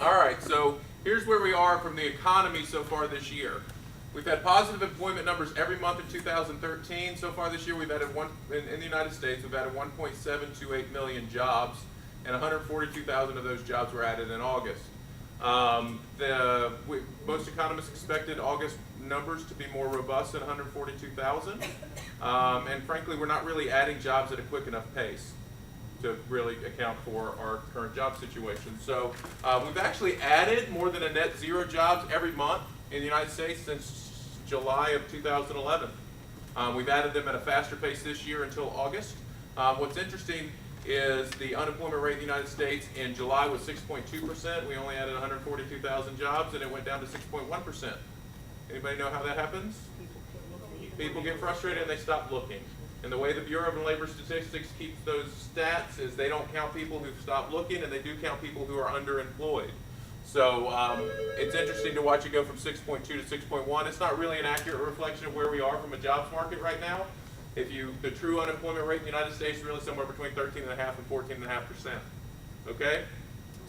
All right, so here's where we are from the economy so far this year. We've had positive employment numbers every month in 2013. So far this year, we've added in the United States, we've added 1.728 million jobs, and 142,000 of those jobs were added in August. Most economists expected August numbers to be more robust than 142,000, and frankly, we're not really adding jobs at a quick enough pace to really account for our current job situation. So we've actually added more than a net zero jobs every month in the United States since July of 2011. We've added them at a faster pace this year until August. What's interesting is the unemployment rate in the United States in July was 6.2%. We only added 142,000 jobs, and it went down to 6.1%. Anybody know how that happens? People get frustrated and they stop looking. And the way the Bureau of Labor Statistics keeps those stats is they don't count people who've stopped looking, and they do count people who are underemployed. So it's interesting to watch it go from 6.2 to 6.1. It's not really an accurate reflection of where we are from a jobs market right now. The true unemployment rate in the United States is really somewhere between 13.5% and 14.5%. Okay?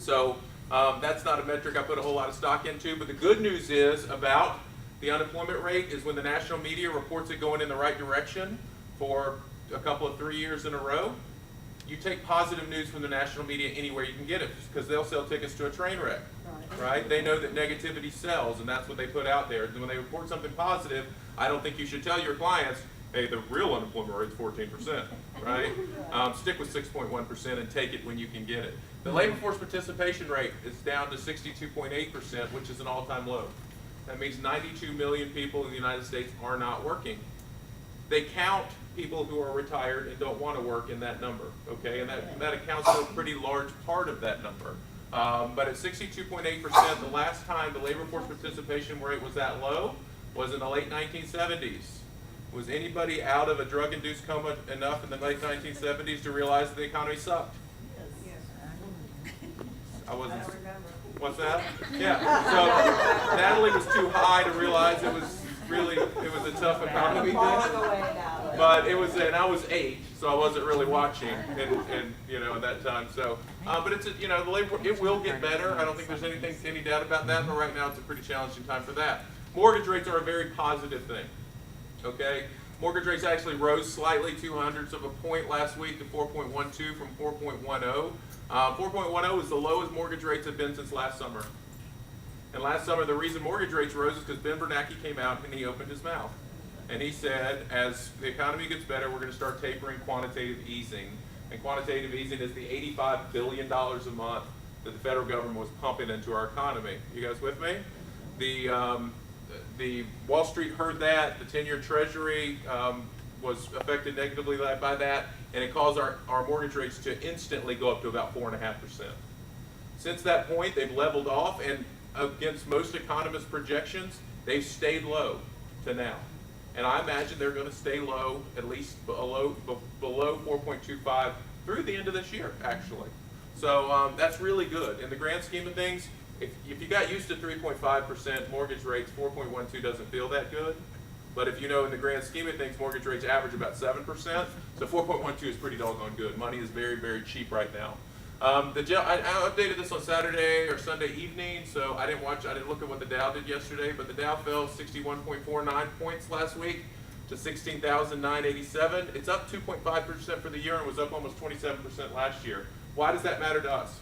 So that's not a metric I put a whole lot of stock into, but the good news is about the unemployment rate is when the national media reports it going in the right direction for a couple of 3 years in a row, you take positive news from the national media anywhere you can get it, because they'll sell tickets to a train wreck, right? They know that negativity sells, and that's what they put out there. When they report something positive, I don't think you should tell your clients, hey, the real unemployment rate is 14%, right? Stick with 6.1% and take it when you can get it. The labor force participation rate is down to 62.8%, which is an all-time low. That means 92 million people in the United States are not working. They count people who are retired and don't want to work in that number, okay? And that accounts for a pretty large part of that number. But at 62.8%, the last time the labor force participation rate was that low was in the late 1970s. Was anybody out of a drug-induced coma enough in the late 1970s to realize that the economy sucked? Yes. I wasn't. I don't remember. What's that? Yeah. So Natalie was too high to realize it was a tough economy then. But it was, and I was 8, so I wasn't really watching, and at that time. So, but it's the labor, it will get better. I don't think there's any doubt about that. But right now, it's a pretty challenging time for that. Mortgage rates are a very positive thing. Okay, mortgage rates actually rose slightly, 0.02 of a point last week to 4.12 from 4.10. 4.10 is the lowest mortgage rates have been since last summer. And last summer, the reason mortgage rates rose is because Ben Bernanke came out and he opened his mouth. And he said, as the economy gets better, we're going to start tapering quantitative easing. And quantitative easing is the $85 billion a month that the federal government was pumping into our economy. You guys with me? The Wall Street heard that. The 10-year Treasury was affected negatively by that. And it caused our mortgage rates to instantly go up to about 4.5%. Since that point, they've leveled off, and against most economists' projections, they've stayed low to now. And I imagine they're going to stay low, at least below 4.25 through the end of this year, actually. So that's really good. In the grand scheme of things, if you got used to 3.5% mortgage rates, 4.12 doesn't feel that good. But if in the grand scheme of things, mortgage rates average about 7%. So 4.12 is pretty doggone good. Money is very, very cheap right now. I updated this on Saturday or Sunday evening, so I didn't look at what the Dow did yesterday, but the Dow fell 61.49 points last week to 16,987. It's up 2.5% for the year and was up almost 27% last year. Why does that matter to us?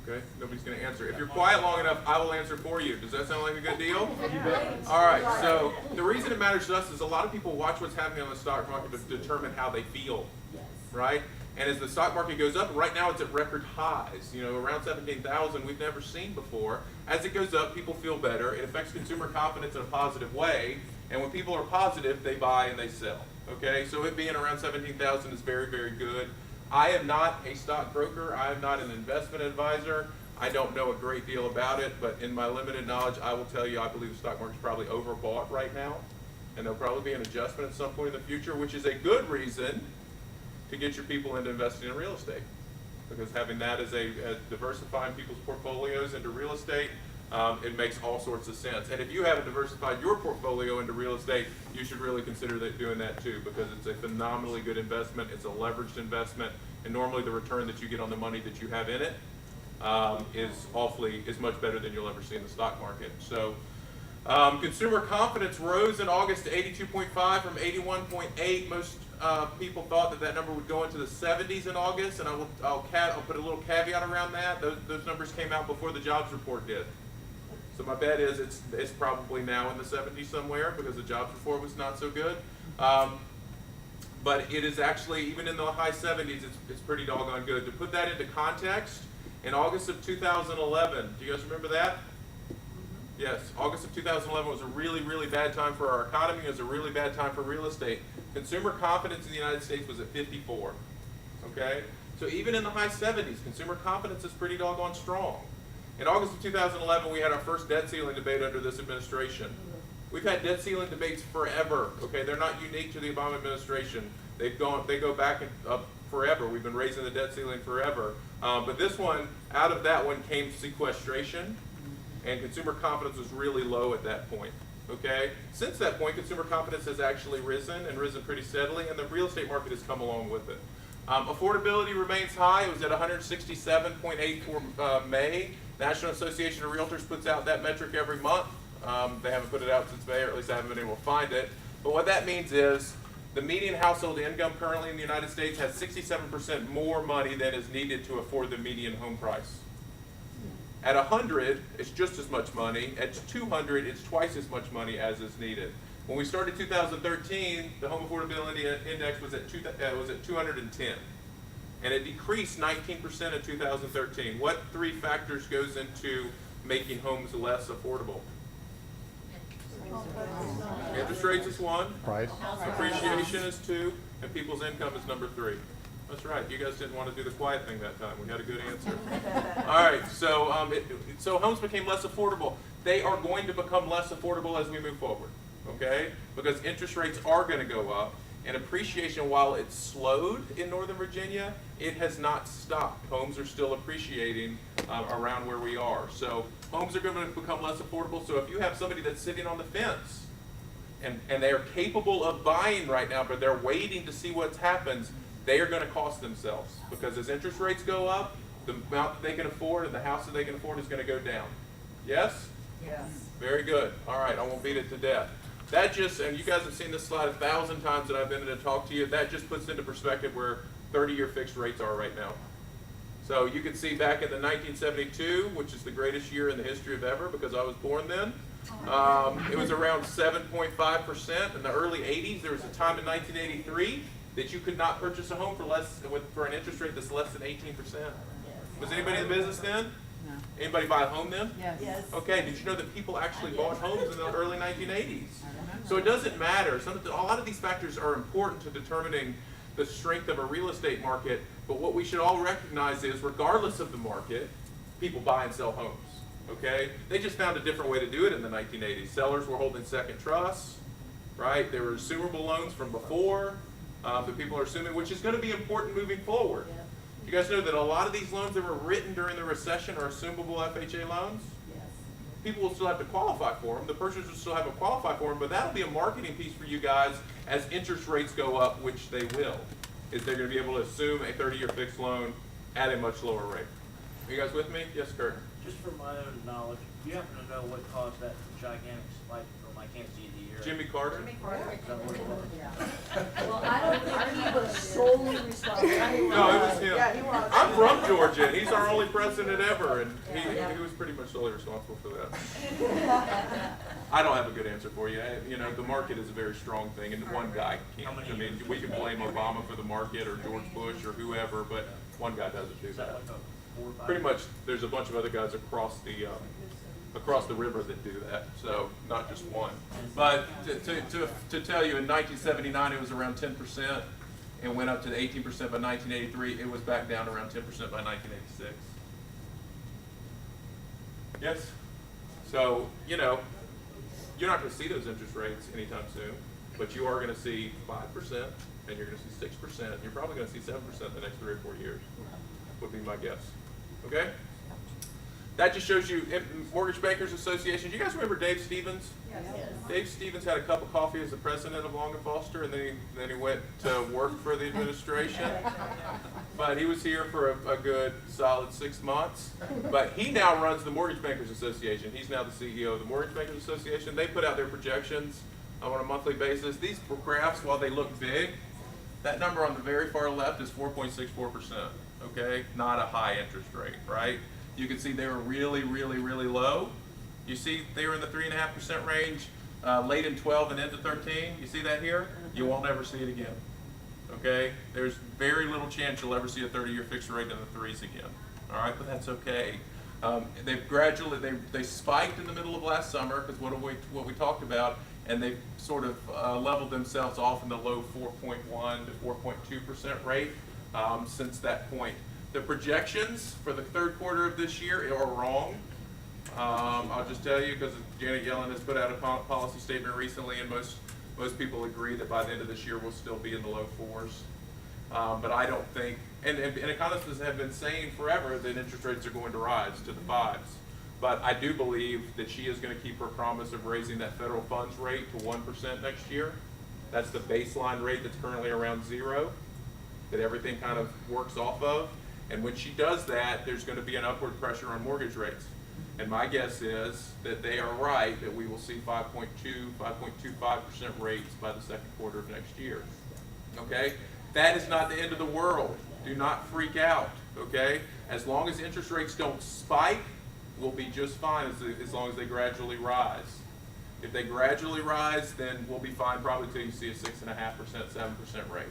Okay, nobody's going to answer. If you're quiet long enough, I will answer for you. Does that sound like a good deal? All right, so the reason it matters to us is a lot of people watch what's happening on the stock market to determine how they feel, right? And as the stock market goes up, right now it's at record highs, around 17,000 we've never seen before. As it goes up, people feel better. It affects consumer confidence in a positive way. And when people are positive, they buy and they sell. Okay, so it being around 17,000 is very, very good. I am not a stockbroker. I am not an investment advisor. I don't know a great deal about it, but in my limited knowledge, I will tell you I believe the stock market is probably overbought right now. And there'll probably be an adjustment at some point in the future, which is a good reason to get your people into investing in real estate, because having that as diversifying people's portfolios into real estate, it makes all sorts of sense. And if you haven't diversified your portfolio into real estate, you should really consider doing that too, because it's a phenomenally good investment. It's a leveraged investment, and normally the return that you get on the money that you have in it is much better than you'll ever see in the stock market. So consumer confidence rose in August to 82.5 from 81.8. Most people thought that that number would go into the 70s in August, and I'll put a little caveat around that. Those numbers came out before the jobs report did. So my bet is it's probably now in the 70s somewhere because the jobs report was not so good. But it is actually, even in the high 70s, it's pretty doggone good. To put that into context, in August of 2011, do you guys remember that? Yes, August of 2011 was a really, really bad time for our economy. It was a really bad time for real estate. Consumer confidence in the United States was at 54, okay? So even in the high 70s, consumer confidence is pretty doggone strong. In August of 2011, we had our first debt ceiling debate under this administration. We've had debt ceiling debates forever, okay? They're not unique to the Obama administration. They go back up forever. We've been raising the debt ceiling forever. But this one, out of that one came sequestration, and consumer confidence was really low at that point, okay? Since that point, consumer confidence has actually risen and risen pretty steadily, and the real estate market has come along with it. Affordability remains high. It was at 167.8 for May. National Association of Realtors puts out that metric every month. They haven't put it out since May, or at least I haven't been able to find it. But what that means is the median household income currently in the United States has 67% more money than is needed to afford the median home price. At 100, it's just as much money. At 200, it's twice as much money as is needed. When we started 2013, the home affordability index was at 210. And it decreased 19% in 2013. What three factors goes into making homes less affordable? Interest rates is one. Price. Appreciation is two. And people's income is number three. That's right. You guys didn't want to do the quiet thing that time. We had a good answer. All right. So so homes became less affordable. They are going to become less affordable as we move forward. Okay? Because interest rates are going to go up. And appreciation, while it's slowed in Northern Virginia, it has not stopped. Homes are still appreciating around where we are. So homes are going to become less affordable. So if you have somebody that's sitting on the fence and they are capable of buying right now, but they're waiting to see what happens, they are going to cost themselves. Because as interest rates go up, the amount that they can afford and the house that they can afford is going to go down. Yes? Yes. Very good. All right, I won't beat it to death. That just, and you guys have seen this slide 1,000 times that I've been in to talk to you, that just puts into perspective where 30-year fixed rates are right now. So you can see back in the 1972, which is the greatest year in the history of ever because I was born then, it was around 7.5%. In the early 80s, there was a time in 1983 that you could not purchase a home for an interest rate that's less than 18%. Was anybody in the business then? No. Anybody buy a home then? Yes. Okay, did you know that people actually bought homes in the early 1980s? So it doesn't matter. A lot of these factors are important to determining the strength of a real estate market, but what we should all recognize is, regardless of the market, people buy and sell homes, okay? They just found a different way to do it in the 1980s. Sellers were holding second trusts, right? There were assumable loans from before that people are assuming, which is going to be important moving forward. You guys know that a lot of these loans that were written during the recession are assumable FHA loans? People will still have to qualify for them. The purchasers will still have to qualify for them, but that'll be a marketing piece for you guys as interest rates go up, which they will. Is they're going to be able to assume a 30-year fixed loan at a much lower rate. Are you guys with me? Yes, Kurt. Just from my own knowledge, do you happen to know what caused that gigantic spike from I can't see the year? Jimmy Carter? Is that what it was? Well, I don't think he was solely responsible. No, it was him. Yeah, he was. I'm from Georgia, and he's our only president ever, and he was pretty much solely responsible for that. I don't have a good answer for you. You know, the market is a very strong thing, and one guy can't. I mean, we can blame Obama for the market or George Bush or whoever, but one guy doesn't do Is that that. like a 4 or 5? Pretty much, there's a bunch of other guys across the river that do that, so not just one. But to tell you, in 1979 it was around 10% and went up to 18% by 1983. It was back down around 10% by 1986. Yes? So, you know, you're not going to see those interest rates anytime soon, but you are going to see 5% and you're going to see 6%. You're probably going to see 7% the next 3 or 4 years, would be my guess. Okay? That just shows you, Mortgage Bankers Association, do you guys remember Dave Stevens? Yes. Dave Stevens had a cup of coffee as the president of Long & Foster, and then he went to work for the administration. But he was here for a good solid 6 months. But he now runs the Mortgage Bankers Association. He's now the CEO of the Mortgage Bankers Association. They put out their projections on a monthly basis. These graphs, while they look big, that number on the very far left is 4.64%, okay? Not a high interest rate, right? You can see they were really, really, really low. You see they were in the 3.5% range late in 12 and into 13. You see that here? You won't ever see it again, okay? There's very little chance you'll ever see a 30-year fixed rate in the threes again, all right? But that's okay. They've gradually, they spiked in the middle of last summer because what we talked about, and they've sort of leveled themselves off in the low 4.1 to 4.2% rate since that point. The projections for the third quarter of this year are wrong. I'll just tell you because Janet Yellen has put out a policy statement recently, and most people agree that by the end of this year we'll still be in the low fours. But I don't think, and economists have been saying forever that interest rates are going to rise to the fives. But I do believe that she is going to keep her promise of raising that federal funds rate to 1% next year. That's the baseline rate that's currently around 0, that everything kind of works off of. And when she does that, there's going to be an upward pressure on mortgage rates. And my guess is that they are right, that we will see 5.2, 5.25% rates by the second quarter of next year. Okay? That is not the end of the world. Do not freak out. Okay? As long as interest rates don't spike, we'll be just fine as long as they gradually rise. If they gradually rise, then we'll be fine probably until you see a 6.5%, 7% rate.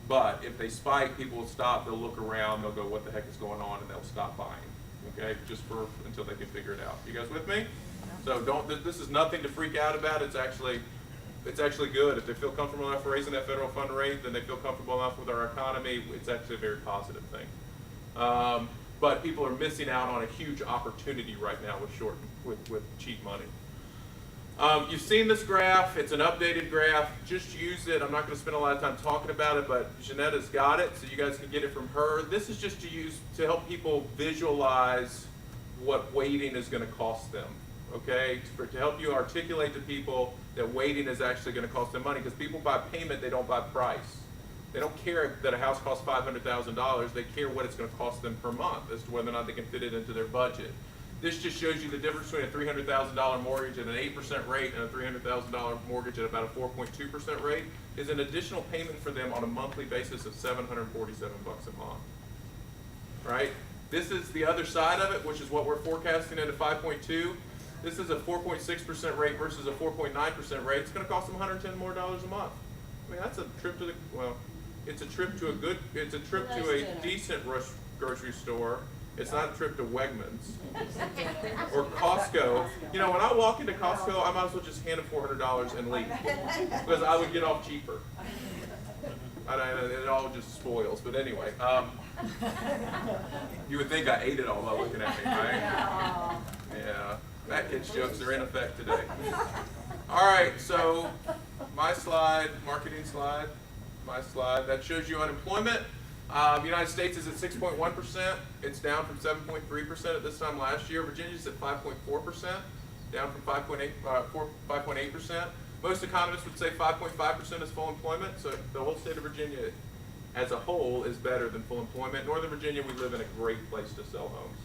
But if they spike, people will stop, they'll look around, they'll go, what the heck is going on, and they'll stop buying, okay, just until they can figure it out. You guys with me? So this is nothing to freak out about. It's actually good. If they feel comfortable enough raising that federal fund rate, then they feel comfortable enough with our economy, it's actually a very positive thing. But people are missing out on a huge opportunity right now with cheap money. You've seen this graph. It's an updated graph. Just use it. I'm not going to spend a lot of time talking about it, but Jeanetta's got it, so you guys can get it from her. This is just to help people visualize what waiting is going to cost them, okay? To help you articulate to people that waiting is actually going to cost them money, because people buy payment, they don't buy price. They don't care that a house costs $500,000. They care what it's going to cost them per month as to whether or not they can fit it into their budget. This just shows you the difference between a $300,000 mortgage at an 8% rate and a $300,000 mortgage at about a 4.2% rate is an additional payment for them on a monthly basis of $747 a month, right? This is the other side of it, which is what we're forecasting at a 5.2. This is a 4.6% rate versus a 4.9% rate. It's going to cost them $110 more a month. I mean, that's a trip to it's a trip to a decent grocery store. It's not a trip to Wegmans or Costco. You know, when I walk into Costco, I might as well just hand them $400 and leave because I would get off cheaper. And it all just spoils. But anyway, you would think I ate it all by looking at me, right? Yeah, that kid's jokes are in effect today. All right, so my slide, marketing slide, my slide, that shows you unemployment. The United States is at 6.1%. It's down from 7.3% at this time last year. Virginia's at 5.4%, down from 5.8%. Most economists would say 5.5% is full employment, so the whole state of Virginia as a whole is better than full employment. Northern Virginia, we live in a great place to sell homes.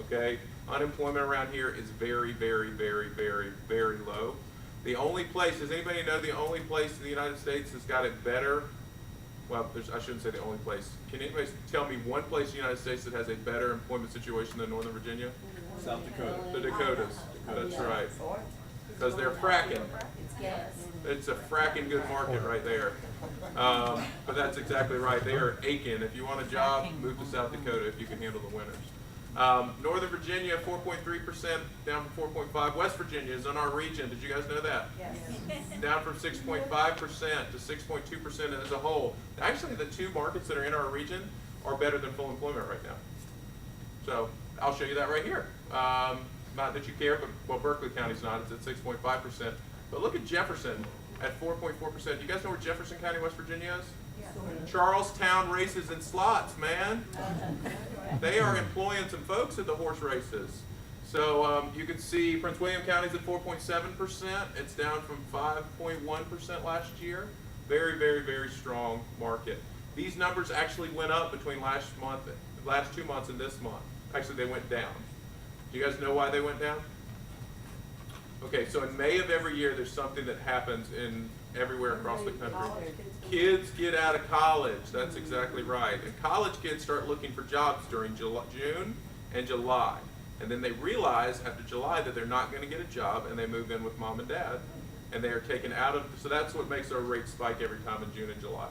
Okay? Unemployment around here is very, very, very, very, very low. The only place, does anybody know the only place in the United States that's got it better? Well, I shouldn't say the only place. Can anybody tell me one place in the United States that has a better employment situation than Northern Virginia? South Dakota. The Dakotas. That's right. Because they're fracking. It's a fracking good market right there. But that's exactly right. They are aching. If you want a job, move to South Dakota if you can handle the winters. Northern Virginia, 4.3%, down from 4.5%. West Virginia is in our region. Did you guys know that? Yes. Down from 6.5% to 6.2% as a whole. Actually, the two markets that are in our region are better than full employment right now. So I'll show you that right here. Not that you care, but well, Berkeley County's not. It's at 6.5%. But look at Jefferson at 4.4%. You guys know where Jefferson County, West Virginia is? Charlestown races and slots, man. They are employing some folks at the horse races. So you can see Prince William County's at 4.7%. It's down from 5.1% last year. Very, very, very strong market. These numbers actually went up between last 2 months and this month. Actually, they went down. Do you guys know why they went down? Okay, so in May of every year, there's something that happens in everywhere across the country. Kids get out of college. That's exactly right. And college kids start looking for jobs during June and July. And then they realize after July that they're not going to get a job, and they move in with mom and dad. And they are taken out of, so that's what makes our rates spike every time in June and July.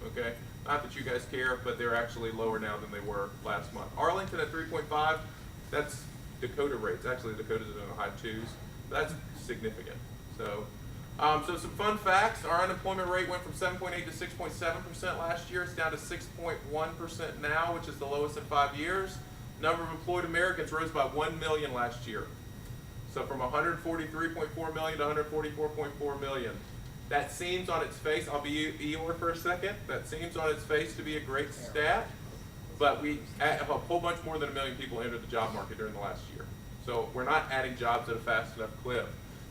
Okay? Not that you guys care, but they're actually lower now than they were last month. Arlington at 3.5, that's Dakota rates. Actually, Dakota's in the high 2s. That's significant. So some fun facts. Our unemployment rate went from 7.8 to 6.7% last year. It's down to 6.1% now, which is the lowest in 5 years. Number of employed Americans rose by 1 million last year. So from 143.4 million to 144.4 million. That seems on its face, I'll be Eeyore for a second, that seems on its face to be a great stat, but we a whole bunch more than 1 million people entered the job market during the last year. So we're not adding jobs at a fast enough clip.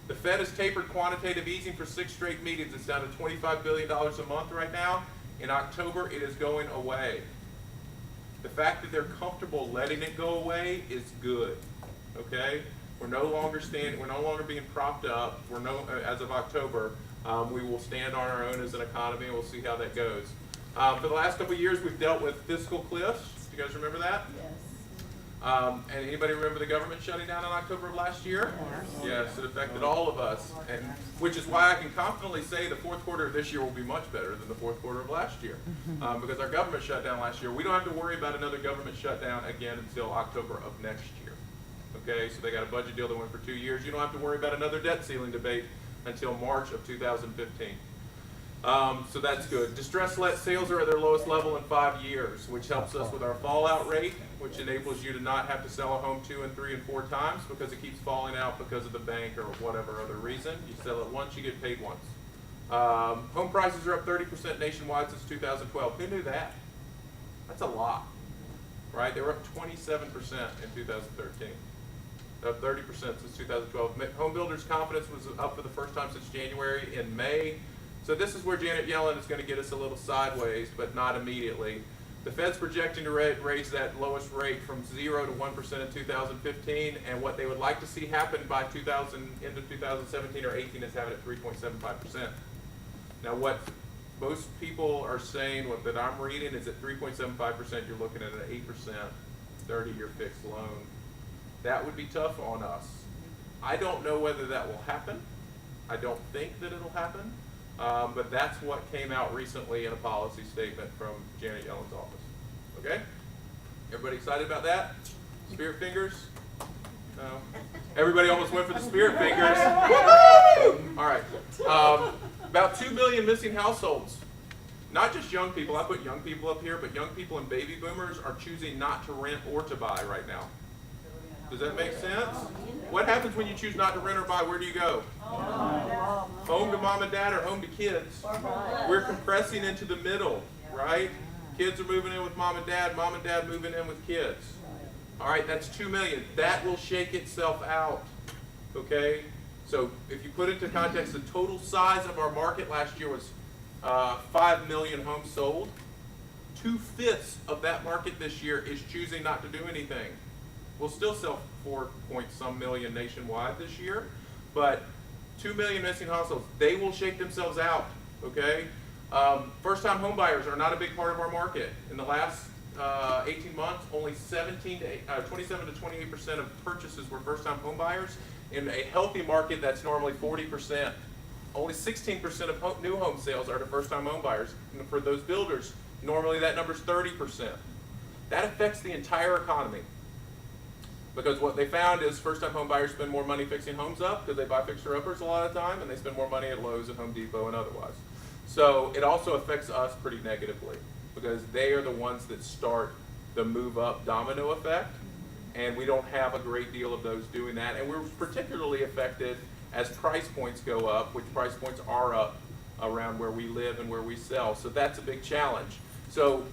The Fed has tapered quantitative easing for 6 straight meetings. It's down to $25 billion a month right now. In October, it is going away. The fact that they're comfortable letting it go away is good, okay? We're no longer being propped up. As of October, we will stand on our own as an economy, and we'll see how that goes. For the last couple of years, we've dealt with fiscal cliffs. Do you guys remember that? Yes. And anybody remember the government shutting down in October of last year? Yes, it affected all of us, and which is why I can confidently say the fourth quarter of this year will be much better than the fourth quarter of last year, because our government shut down last year. We don't have to worry about another government shutdown again until October of next year. Okay, so they got a budget deal that went for 2 years. You don't have to worry about another debt ceiling debate until March of 2015. So that's good. Distressed let sales are at their lowest level in 5 years, which helps us with our fallout rate, which enables you to not have to sell a home 2 and 3 and 4 times because it keeps falling out because of the bank or whatever other reason. You sell it once, you get paid once. Home prices are up 30% nationwide since 2012. Who knew that? That's a lot, right? They were up 27% in 2013. Up 30% since 2012. Home builders' confidence was up for the first time since January in May. So this is where Janet Yellen is going to get us a little sideways, but not immediately. The Fed's projecting to raise that lowest rate from 0 to 1% in 2015, and what they would like to see happen by into 2017 or 18 is have it at 3.75%. Now what most people are saying, what that I'm reading, is at 3.75% you're looking at an 8% 30-year fixed loan. That would be tough on us. I don't know whether that will happen. I don't think that it'll happen. But that's what came out recently in a policy statement from Janet Yellen's office. Okay? Everybody excited about that? Spirit fingers? No? Everybody almost went for the spirit fingers. All right. About 2 million missing households. Not just young people. I put young people up here, but young people and baby boomers are choosing not to rent or to buy right now. Does that make sense? What happens when you choose not to rent or buy? Where do you go? Home to mom and dad or home to kids? We're compressing into the middle, right? Kids are moving in with mom and dad moving in with kids. All right, that's 2 million. That will shake itself out, okay? So if you put it into context, the total size of our market last year was 5 million homes sold. 2/5 of that market this year is choosing not to do anything. We'll still sell 4-point-some million nationwide this year, but 2 million missing households. They will shake themselves out, okay? First-time home buyers are not a big part of our market. In the last 18 months, only 27 to 28% of purchases were first-time home buyers. In a healthy market, that's normally 40%. Only 16% of new home sales are to first-time home buyers. And for those builders, normally that number's 30%. That affects the entire economy. Because what they found is first-time home buyers spend more money fixing homes up because they buy fixer-uppers a lot of the time, and they spend more money at Lowe's and Home Depot and otherwise. So it also affects us pretty negatively because they are the ones that start the move-up domino effect, and we don't have a great deal of those doing that. And we're particularly affected as price points go up, which price points are up around where we live and where we sell. So that's a big challenge. So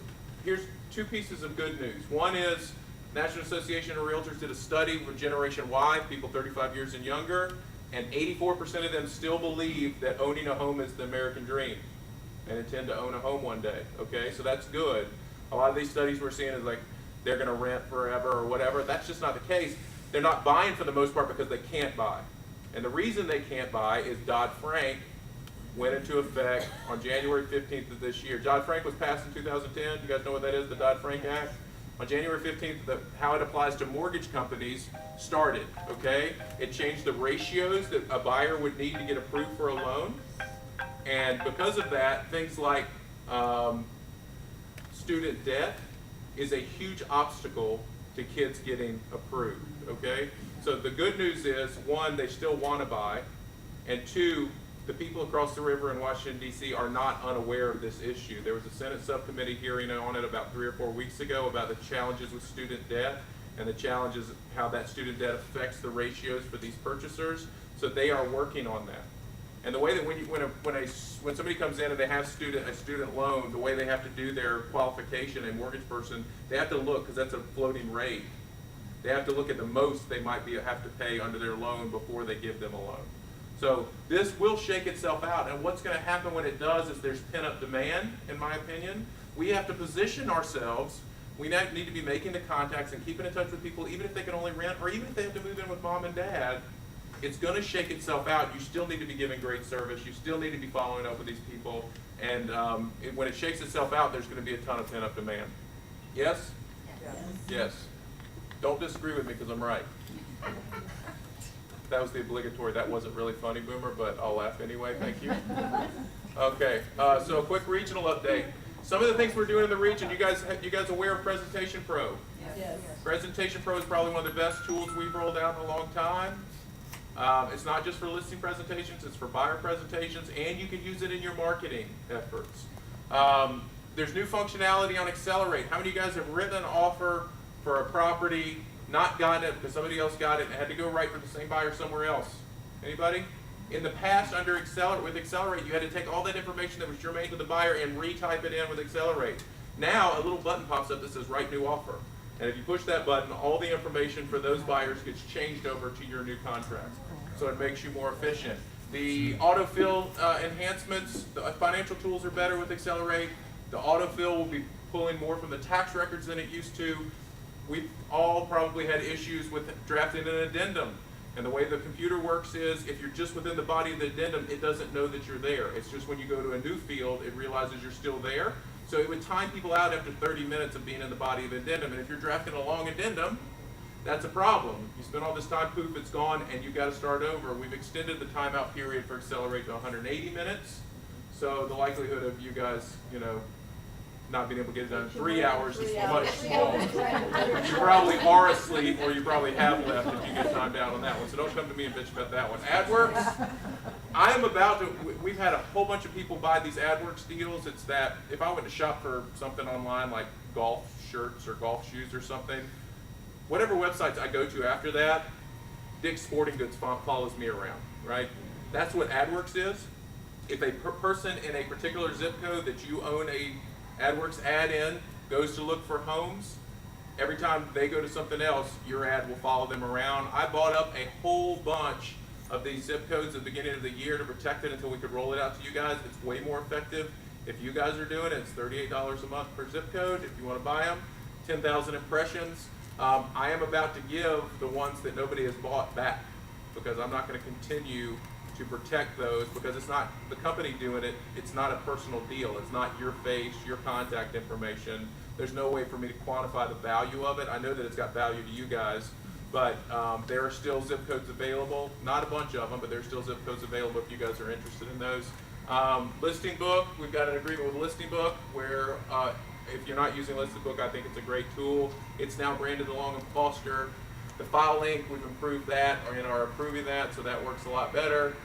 here's two pieces of good news. One is National Association of Realtors did a study with Generation Y, people 35 years and younger, and 84% of them still believe that owning a home is the American dream and intend to own a home one day. Okay, so that's good. A lot of these studies we're seeing is like they're going to rent forever or whatever. That's just not the case. They're not buying for the most part because they can't buy. And the reason they can't buy is Dodd-Frank went into effect on January 15th of this year. Dodd-Frank was passed in 2010. You guys know what that is, the Dodd-Frank Act? On January 15th, how it applies to mortgage companies started, okay? It changed the ratios that a buyer would need to get approved for a loan. And because of that, things like student debt is a huge obstacle to kids getting approved, okay? So the good news is, one, they still want to buy, and two, the people across the river in Washington, D.C. are not unaware of this issue. There was a Senate subcommittee hearing on it about 3 or 4 weeks ago about the challenges with student debt and the challenges how that student debt affects the ratios for these purchasers. So they are working on that. And the way that when somebody comes in and they have a student loan, the way they have to do their qualification, a mortgage person, they have to look, because that's a floating rate. They have to look at the most they might have to pay under their loan before they give them a loan. So this will shake itself out, and what's going to happen when it does is there's pent-up demand, in my opinion. We have to position ourselves. We need to be making the contacts and keeping in touch with people, even if they can only rent, or even if they have to move in with mom and dad. It's going to shake itself out. You still need to be giving great service. You still need to be following up with these people, and when it shakes itself out, there's going to be a ton of pent-up demand. Yes? Yes. Don't disagree with me because I'm right. That was the obligatory. That wasn't really funny, Boomer, but I'll laugh anyway. Thank you. Okay, so a quick regional update. Some of the things we're doing in the region, you guys aware of Presentation Pro? Yes. Presentation Pro is probably one of the best tools we've rolled out in a long time. It's not just for listing presentations, it's for buyer presentations, and you can use it in your marketing efforts. There's new functionality on Accelerate. How many of you guys have written an offer for a property, not gotten it because somebody else got it, and had to go right for the same buyer somewhere else? Anybody? In the past, with Accelerate, you had to take all that information that was germane to the buyer and retype it in with Accelerate. Now, a little button pops up that says Write New Offer. And if you push that button, all the information for those buyers gets changed over to your new contract. So it makes you more efficient. The autofill enhancements, the financial tools are better with Accelerate. The autofill will be pulling more from the tax records than it used to. We've all probably had issues with drafting an addendum. And the way the computer works is, if you're just within the body of the addendum, it doesn't know that you're there. It's just when you go to a new field, it realizes you're still there. So it would time people out after 30 minutes of being in the body of the addendum. And if you're drafting a long addendum, that's a problem. You spend all this time, poof, it's gone, and you've got to start over. We've extended the timeout period for Accelerate to 180 minutes. So the likelihood of you guys, not being able to get it done in 3 hours is much smaller. You probably are asleep, or you probably have left if you get timed out on that one. So don't come to me and bitch about that one. AdWorks, we've had a whole bunch of people buy these AdWorks deals. It's that if I went to shop for something online like golf shirts or golf shoes or something, whatever websites I go to after that, Dick's Sporting Goods follows me around, right? That's what AdWorks is. If a person in a particular zip code that you own a AdWorks ad in goes to look for homes, every time they go to something else, your ad will follow them around. I bought up a whole bunch of these zip codes at the beginning of the year to protect it until we could roll it out to you guys. It's way more effective. If you guys are doing it, it's $38 a month per zip code. If you want to buy them, 10,000 impressions. I am about to give the ones that nobody has bought back because I'm not going to continue to protect those because it's not the company doing it. It's not a personal deal. It's not your face, your contact information. There's no way for me to quantify the value of it. I know that it's got value to you guys, but there are still zip codes available. Not a bunch of them, but there's still zip codes available if you guys are interested in those. Listing Book, we've got an agreement with Listing Book where if you're not using Listing Book, I think it's a great tool. It's now branded along with Foster. The file link, we've improved that and are improving that, so that works a lot better.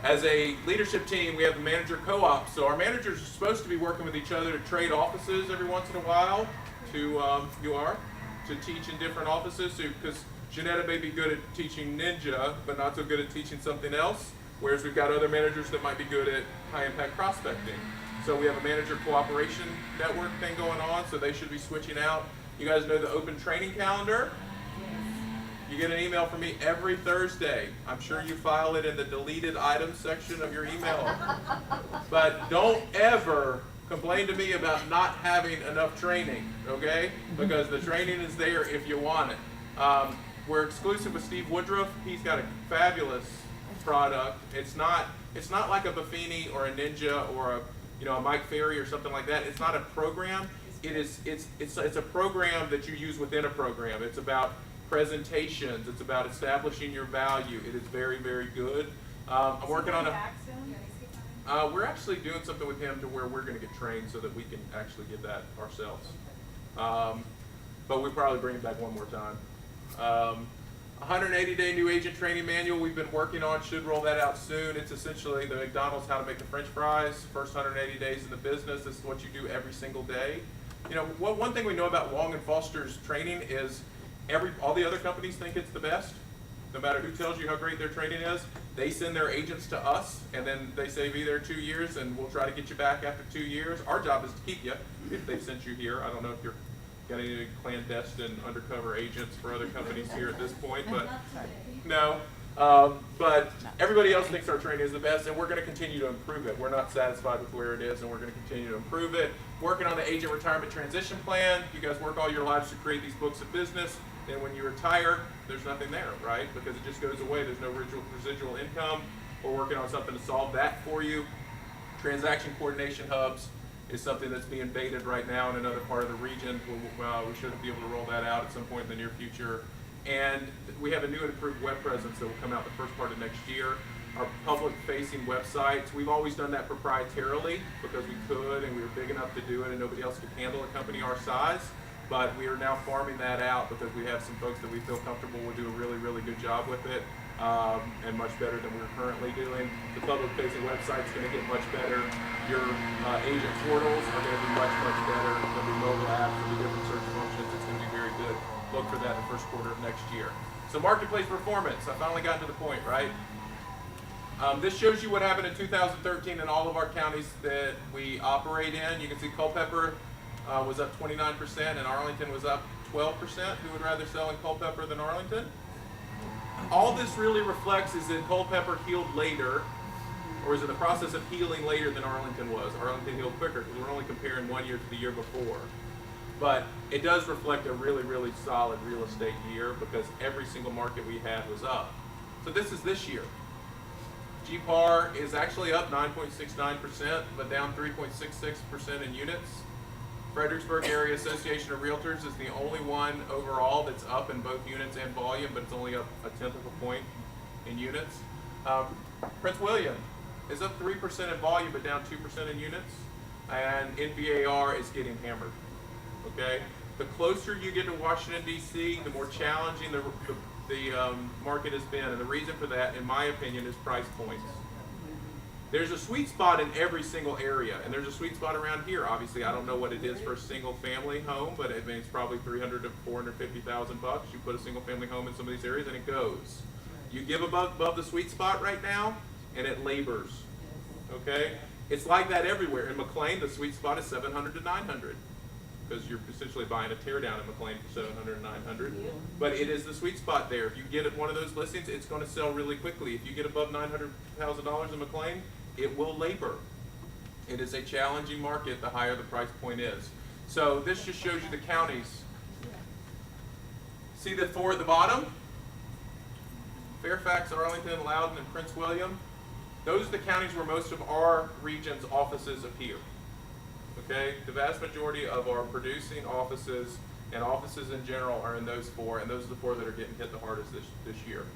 As a leadership team, we have the manager co-op. So our managers are supposed to be working with each other to trade offices every once in a while. To teach in different offices. Because Janetta may be good at teaching Ninja, but not so good at teaching something else. whereas we've got other managers that might be good at high impact prospecting. So we have a manager cooperation network thing going on, so they should be switching out. You guys know the open training calendar? You get an email from me every Thursday. I'm sure you file it in the deleted items section of your email. But don't ever complain to me about not having enough training, okay? Because the training is there if you want it. We're exclusive with Steve Woodruff. He's got a fabulous product. It's not like a Buffini or a Ninja or a Mike Ferry or something like that. It's not a program. It's a program that you use within a program. It's about presentations. It's about establishing your value. It is very, very good. I'm working on we're actually doing something with him to where we're going to get trained so that we can actually get that ourselves. But we'll probably bring it back one more time. 180-day new agent training manual we've been working on, should roll that out soon. It's essentially the McDonald's how to make the French fries. First 180 days in the business, this is what you do every single day. One thing we know about Long and Foster's training is all the other companies think it's the best. No matter who tells you how great their training is, they send their agents to us, and then they say be there 2 years, and we'll try to get you back after 2 years. Our job is to keep you if they've sent you here. I don't know if you're got any clandestine undercover agents for other companies here at this point, but no. But everybody else thinks our training is the best, and we're going to continue to improve it. We're not satisfied with where it is, and we're going to continue to improve it. Working on the agent retirement transition plan. You guys work all your lives to create these books of business. Then when you retire, there's nothing there, right? Because it just goes away. There's no residual income. We're working on something to solve that for you. Transaction coordination hubs is something that's being baited right now in another part of the region. We should be able to roll that out at some point in the near future. And we have a new and improved web presence that will come out the first part of next year. Our public-facing websites, we've always done that proprietarily because we could and we were big enough to do it and nobody else could handle a company our size. But we are now farming that out because we have some folks that we feel comfortable will do a really, really good job with it, and much better than we're currently doing. The public-facing website's going to get much better. Your agent portals are going to be much, much better. There'll be mobile apps, there'll be different search functions. It's going to be very good. Look for that in the first quarter of next year. So marketplace performance. I finally got to the point, right? This shows you what happened in 2013 in all of our counties that we operate in. You can see Culpeper was up 29% and Arlington was up 12%. Who would rather sell in Culpeper than Arlington? All this really reflects is that Culpeper healed later, or is in the process of healing later than Arlington was. Arlington healed quicker because we're only comparing 1 year to the year before. But it does reflect a really, really solid real estate year because every single market we had was up. So this is this year. GPAR is actually up 9.69%, but down 3.66% in units. Fredericksburg Area Association of Realtors is the only one overall that's up in both units and volume, but it's only up 1/10 of a point in units. Prince William is up 3% in volume, but down 2% in units. And NVAR is getting hammered. Okay? The closer you get to Washington, D.C., the more challenging the market has been. And the reason for that, in my opinion, is price points. There's a sweet spot in every single area, and there's a sweet spot around here. Obviously, I don't know what it is for a single-family home, but I mean, it's probably $300,000 to $450,000. You put a single-family home in some of these areas, and it goes. You give above the sweet spot right now, and it labors. Okay, it's like that everywhere. In McLean, the sweet spot is $700,000 to $900,000 because you're essentially buying a teardown in McLean for $700,000 to $900,000. But it is the sweet spot there. If you get at one of those listings, it's going to sell really quickly. If you get above $900,000 in McLean, it will labor. It is a challenging market the higher the price point is. So this just shows you the counties. See the four at the bottom? Fairfax, Arlington, Loudoun, and Prince William. Those are the counties where most of our region's offices appear. Okay? The vast majority of our producing offices and offices in general are in those four, and those are the four that are getting hit the hardest this year.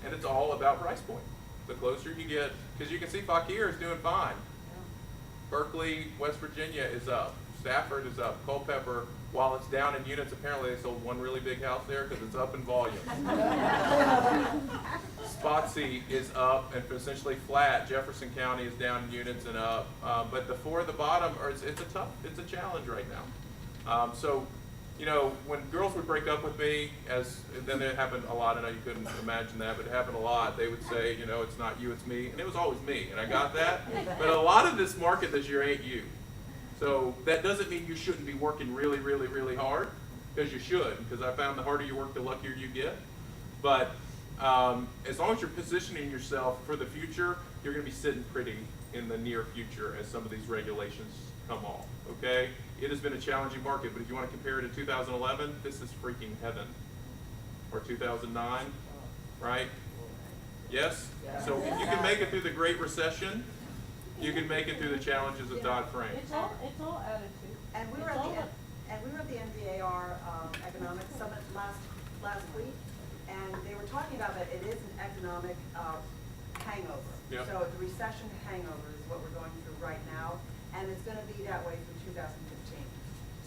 And it's all about price point. The closer you get, because you can see Fauquier is doing fine. Berkeley, West Virginia is up. Stafford is up. Culpeper, while it's down in units, apparently they sold one really big house there because it's up in volume. Spotsy is up and essentially flat. Jefferson County is down in units and up. But the four at the bottom, it's a challenge right now. So you know, when girls would break up with me, then it happened a lot. I know you couldn't imagine that, but it happened a lot. They would say, you know, it's not you, it's me, and it was always me, and I got that. But a lot of this market this year ain't you. So that doesn't mean you shouldn't be working really, really, really hard, because you should. Because I found the harder you work, the luckier you get. But as long as you're positioning yourself for the future, you're going to be sitting pretty in the near future as some of these regulations come off. Okay? It has been a challenging market, but if you want to compare it to 2011, this is freaking heaven. Or 2009, right? Yes? So if you can make it through the Great Recession, you can make it through the challenges of Dodd-Frank. It's all attitude. And we were at the NVAR Economic Summit last week, and they were talking about that it is an economic hangover. Yep. So the recession hangover is what we're going through right now, and it's going to be that way through 2015.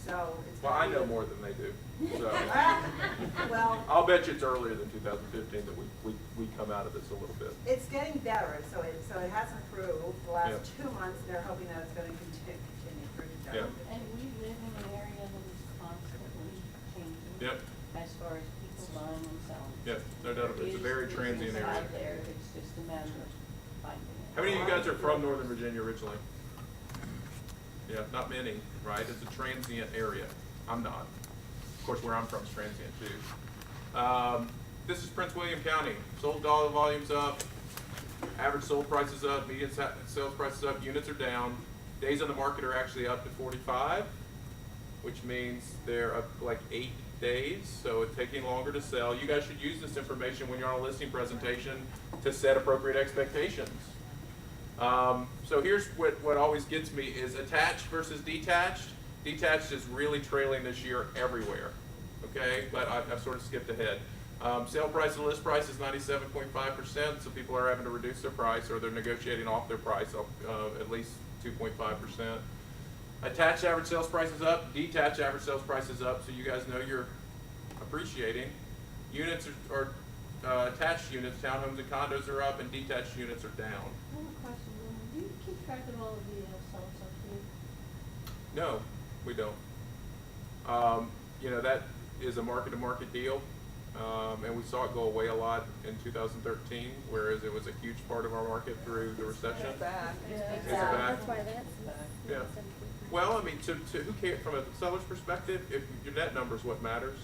So it's Well, I gonna know be more than they do. So well, I'll bet you it's earlier than 2015 that we come out of this a little bit. it's getting better. So it has improved the last Yep. 2 months. They're hoping that it's going to continue through Yep. 2015. And we live in an area that is constantly changing. Yep. As far as people buying and selling. Yep, no doubt. It's a very transient Business area. out there, it's just a matter of finding it. How many of you guys are from Northern Virginia originally? Yeah, not many, right? It's a transient area. I'm not. Of course, where I'm from is transient too. This is Prince William County. Sold dollar volumes up, average sold prices up, median sales prices up, units are down. Days on the market are actually up to 45, which means they're up like 8 days, so it's taking longer to sell. You guys should use this information when you're on a listing presentation to set appropriate expectations. So here's what always gets me is attached versus detached. Detached is really trailing this year everywhere, okay? But I've sort of skipped ahead. Sale price and list price is 97.5%, so people are having to reduce their price or they're negotiating off their price at least 2.5%. Attached average sales price is up, detached average sales price is up, so you guys know you're appreciating. Units are attached units, townhomes and condos are up, and detached units are down. I have a question, Wilma. Do you keep track of all of the sales subsidy? No, we don't. You know, that is a market-to-market deal, and we saw it go away a lot in 2013, whereas it was a huge part of our market through the recession. Is it back? That's why that's. Yeah. Well, I mean, to who cares, from a seller's perspective, if your net number is what matters.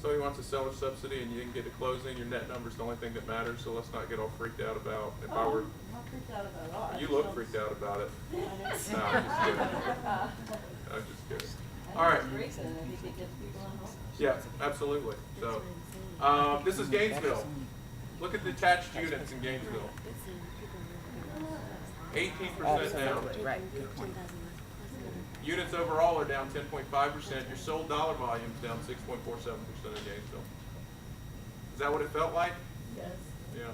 Somebody wants a seller's subsidy and you didn't get to closing, your net number is the only thing that matters, so let's not get all freaked out about if I were. I'm not freaked out about it all. You look freaked out about it. No, I'm just kidding. I'm just kidding. All right. I think it's great, and I think it gets people on hold. Yeah, absolutely. So, this is Gainesville. Look at the attached units in Gainesville. 18% down. Right. Units overall are down 10.5%. Your sold dollar volume is down 6.47% in Gainesville. Is that what it felt like? Yes. Yeah.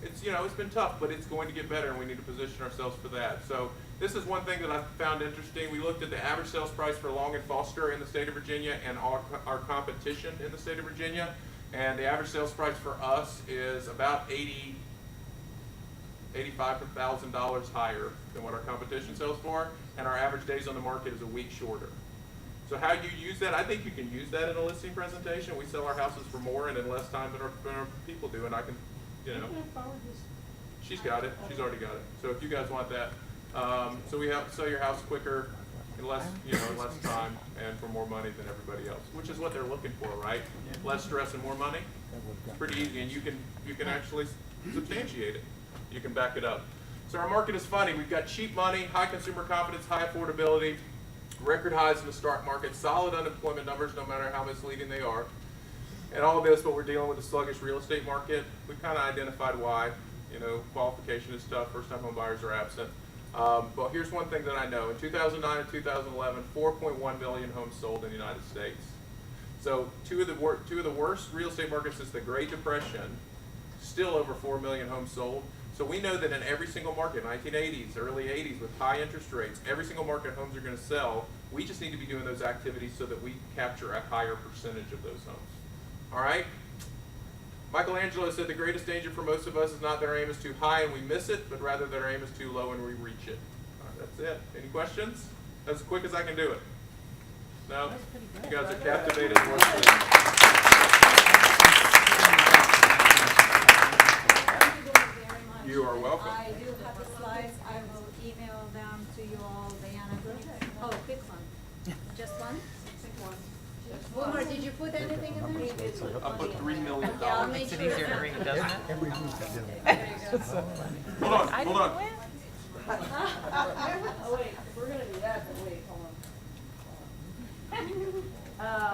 It's, you know, it's been tough, but it's going to get better, and we need to position ourselves for that. So this is one thing that I found interesting. We looked at the average sales price for Long and Foster in the state of Virginia and our competition in the state of Virginia. And the average sales price for us is about $85,000 higher than what our competition sells for, and our average days on the market is a week shorter. So how do you use that? I think you can use that in a listing presentation. We sell our houses for more and in less time than our people do, and I can, you know. Can I forward this? She's got it. She's already got it. So if you guys want that, so we have sell your house quicker in less, you know, in less time and for more money than everybody else, which is what they're looking for, right? Less stress and more money. It's pretty easy, and you can actually substantiate it. You can back it up. So our market is funny. We've got cheap money, high consumer confidence, high affordability, record highs in the stock market, solid unemployment numbers, no matter how misleading they are. And all of this, but we're dealing with a sluggish real estate market. We've kind of identified why. You know, qualification is tough. First-time home buyers are absent. But here's one thing that I know. In 2009 and 2011, 4.1 million homes sold in the United States. So two of the worst real estate markets since the Great Depression, still over 4 million homes sold. So we know that in every single market, 1980s, early 80s, with high interest rates, every single market homes are going to sell. We just need to be doing those activities so that we capture a higher percentage of those homes. All right? Michelangelo said the greatest danger for most of us is not that our aim is too high and we miss it, but rather that our aim is too low and we reach it. All right, that's it. Any questions? That's as quick as I can do it. No, you guys are captivating. Thank you very much. You are welcome. I do have the slides. I will email them to you all, Diana. Oh, pick one. Just one? One. Boomer, did you put anything in there? I put $3 million. Yeah, I'll make sure. easier to read, doesn't it? Hold on, hold on. Oh, wait, we're gonna do that, but wait, hold on.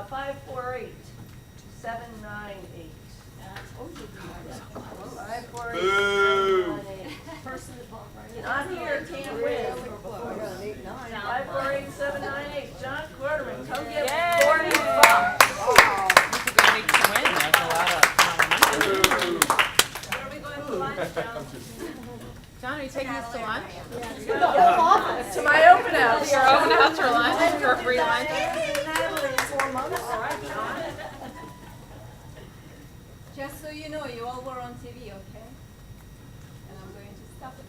548-798. 548-798. Boo! Person not here, can't win. 548-798. John Quarterman, come get $40. Make you win, that's a lot of money. Boo! Where are we going for lunch, John? John, are you taking us to lunch? To my open house. Your open house for lunch, for free lunch? All right, John. Just so you know, you all were on TV, okay? And I'm going to stop it.